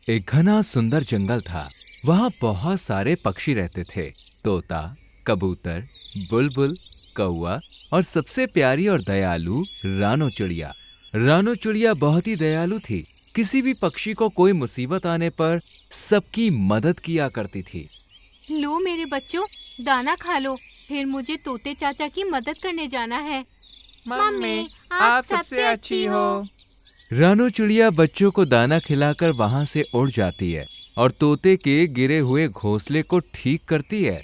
एक घना सुंदर जंगल था। वहां बहुत सारे पक्षी रहते थे। तोता, कबूतर, बुलबुल, कौवा और सबसे प्यारी और दयालु रानो चिड़िया। रानो चिड़िया बहुत ही दयालु थी। किसी भी पक्षी को कोई मुसीबत आने पर सबकी मदद किया करती थी। लो मेरे बच्चों, दाना खा लो, फिर मुझे तोते चाचा की मदद करने जाना है। मम्मी, आप सबसे अच्छी हो। रानो चिड़िया बच्चों को दाना खिलाकर वहां से उड़ जाती है और तोते के गिरे हुए घोंसले को ठीक करती है।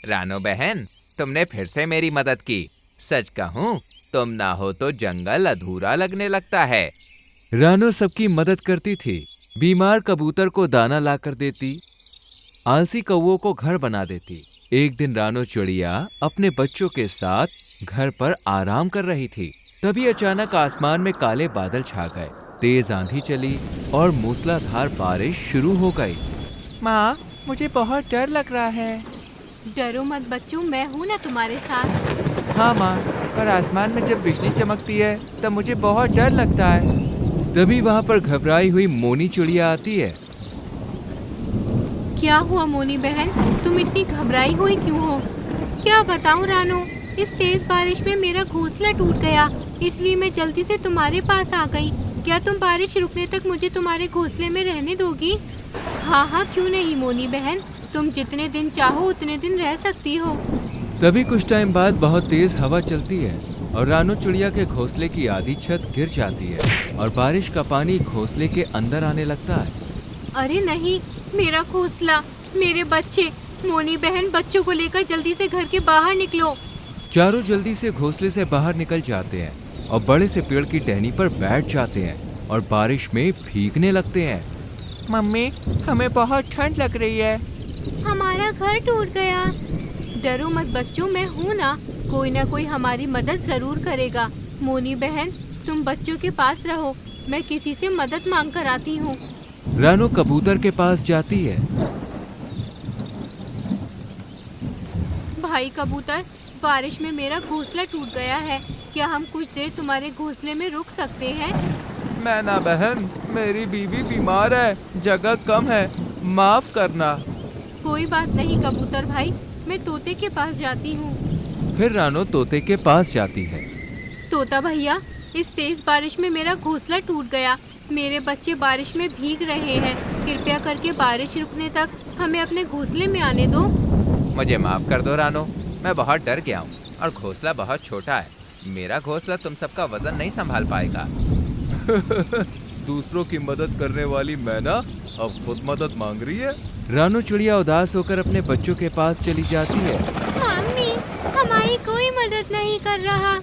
रानो बहन, तुमने फिर से मेरी मदद की। सच कहूँ, तुम ना हो तो जंगल अधूरा लगने लगता है। रानो सबकी मदद करती थी। बीमार कबूतर को दाना लाकर देती, आलसी कौवों को घर बना देती। एक दिन रानो चिड़िया अपने बच्चों के साथ घर पर आराम कर रही थी। तभी अचानक आसमान में काले बादल छा गए। तेज आंधी चली और मूसलाधार बारिश शुरू हो गई। माँ, मुझे बहुत डर लग रहा है। डरो मत बच्चों, मैं हूँ ना तुम्हारे साथ। हाँ माँ, पर आसमान में जब बिजली चमकती है तब मुझे बहुत डर लगता है। तभी वहां पर घबराई हुई मोनी चिड़िया आती है। क्या हुआ मोनी बहन, तुम इतनी घबराई हुई क्यों हो? क्या बताऊं रानो, इस तेज बारिश में मेरा घोंसला टूट गया, इसलिए मैं जल्दी से तुम्हारे पास आ गई। क्या तुम बारिश रुकने तक मुझे तुम्हारे घोंसले में रहने दोगी? हाँ हाँ, क्यों नहीं मोनी बहन, तुम जितने दिन चाहो उतने दिन रह सकती हो। तभी कुछ टाइम बाद बहुत तेज हवा चलती है और रानो चिड़िया के घोंसले की आधी छत गिर जाती है और बारिश का पानी घोंसले के अंदर आने लगता है। अरे नहीं, मेरा घोंसला, मेरे बच्चे। मोनी बहन, बच्चों को लेकर जल्दी से घर के बाहर निकलो। चारों जल्दी से घोंसले से बाहर निकल जाते हैं और बड़े से पेड़ की टहनी पर बैठ जाते हैं और बारिश में भीगने लगते हैं। मम्मी, हमें बहुत ठंड लग रही है। हमारा घर टूट गया। डरो मत बच्चों, मैं हूँ ना कोई हमारी मदद जरूर करेगा। मोनी बहन, तुम बच्चों के पास रहो, मैं किसी से मदद मांग कर आती हूँ। रानो कबूतर के पास जाती है। भाई कबूतर, बारिश में मेरा घोंसला टूट गया है, क्या हम कुछ देर तुम्हारे घोंसले में रुक सकते हैं? मैं ना बहन, मेरी बीवी बीमार है, जगह कम है, माफ करना। कोई बात नहीं कबूतर भाई, मैं तोते के पास जाती हूँ। फिर रानो तोते के पास जाती है। तोता भैया, इस तेज बारिश में मेरा घोंसला टूट गया, मेरे बच्चे बारिश में भीग रहे हैं, कृपया करके बारिश रुकने तक हमें अपने घोंसले में आने दो। मुझे माफ कर दो रानो, मैं बहुत डर गया हूँ और घोंसला बहुत छोटा है। मेरा घोंसला तुम सबका वजन नहीं संभाल पाएगा। दूसरों की मदद करने वाली मैना अब खुद मदद मांग रही है। रानो चिड़िया उदास होकर अपने बच्चों के पास चली जाती है। मम्मी, हमारी कोई मदद नहीं कर रहा।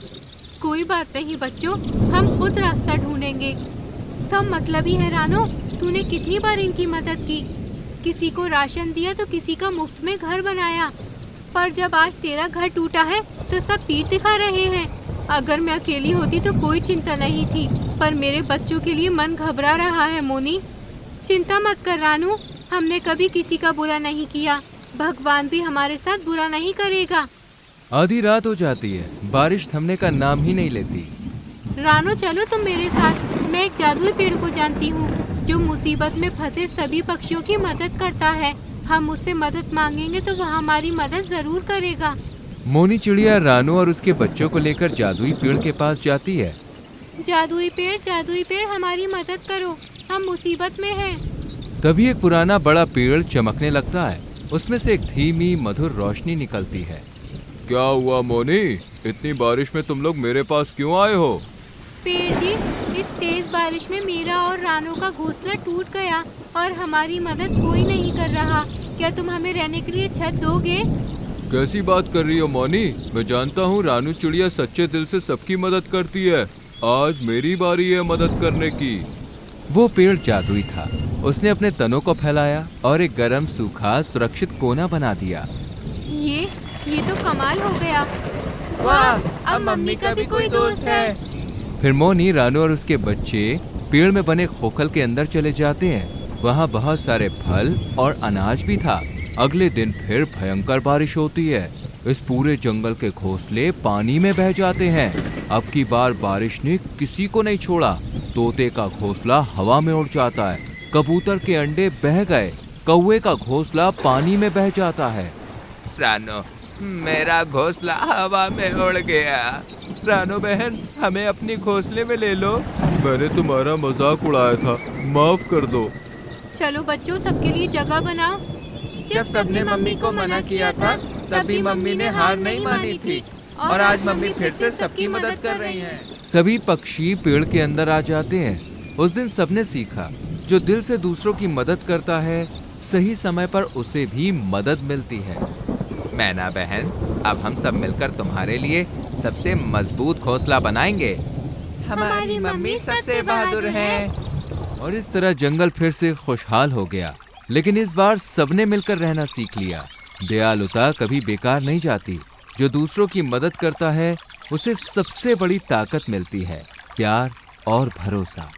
कोई बात नहीं बच्चों, हम खुद रास्ता ढूंढेंगे। सब मतलब ही है रानो, तूने कितनी बार इनकी मदद की, किसी को राशन दिया तो किसी का मुफ्त में घर बनाया, पर जब आज तेरा घर टूटा है तो सब पीठ दिखा रहे हैं। अगर मैं अकेली होती तो कोई चिंता नहीं थी, पर मेरे बच्चों के लिए मन घबरा रहा है। मोनी, चिंता मत कर रानू, हमने कभी किसी का बुरा नहीं किया, भगवान भी हमारे साथ बुरा नहीं करेगा। आधी रात हो जाती है, बारिश थमने का नाम ही नहीं लेती। रानो चलो तुम मेरे साथ, मैं एक जादुई पेड़ को जानती हूँ जो मुसीबत में फंसे सभी पक्षियों की मदद करता है। हम उससे मदद मांगेंगे तो वह हमारी मदद जरूर करेगा। मोनी चिड़िया रानो और उसके बच्चों को लेकर जादुई पेड़ के पास जाती है। जादुई पेड़ हमारी मदद करो, हम मुसीबत में हैं। तभी एक पुराना बड़ा पेड़ चमकने लगता है, उसमें से एक धीमी मधुर रोशनी निकलती है। क्या हुआ मोनी, इतनी बारिश में तुम लोग मेरे पास क्यों आए हो? पेड़ जी, इस तेज बारिश में मेरा और रानो का घोंसला टूट गया और हमारी मदद कोई नहीं कर रहा, क्या तुम हमें रहने के लिए छत दोगे? कैसी बात कर रही हो मोनी, मैं जानता हूँ रानू चिड़िया सच्चे दिल से सबकी मदद करती है। आज मेरी बारी है मदद करने की। वो पेड़ जादुई था, उसने अपने तनों को फैलाया और एक गर्म सूखा सुरक्षित कोना बना दिया। ये तो कमाल हो गया। वाह, अब मम्मी का भी कोई दोस्त है। फिर मोनी, रानू और उसके बच्चे पेड़ में बने खोखल के अंदर चले जाते हैं। वहाँ बहुत सारे फल और अनाज भी था। अगले दिन फिर भयंकर बारिश होती है। इस पूरे जंगल के घोंसले पानी में बह जाते हैं। अब की बार बारिश ने किसी को नहीं छोड़ा। तोते का घोंसला हवा में उड़ जाता है, कबूतर के अंडे बह गए। कौवे का घोंसला पानी में बह जाता है। रानो, मेरा घोंसला हवा में उड़ गया। रानो बहन, हमें अपनी घोंसले में ले लो। मैंने तुम्हारा मजाक उड़ाया था, माफ कर दो। चलो बच्चों, सबके लिए जगह बनाओ। जब सबने मम्मी को मना किया था तब भी मम्मी ने हार नहीं मानी थी, और आज मम्मी फिर से सबकी मदद कर रही हैं। सभी पक्षी पेड़ के अंदर आ जाते हैं। उस दिन सबने सीखा, जो दिल से दूसरों की मदद करता है, सही समय पर उसे भी मदद मिलती है। मैना बहन, अब हम सब मिलकर तुम्हारे लिए सबसे मजबूत घोंसला बनाएंगे। हमारी मम्मी सबसे बहादुर है। और इस तरह जंगल फिर से खुशहाल हो गया। लेकिन इस बार सबने मिलकर रहना सीख लिया। दयालुता कभी बेकार नहीं जाती। जो दूसरों की मदद करता है, उसे सबसे बड़ी ताकत मिलती है, प्यार और भरोसा।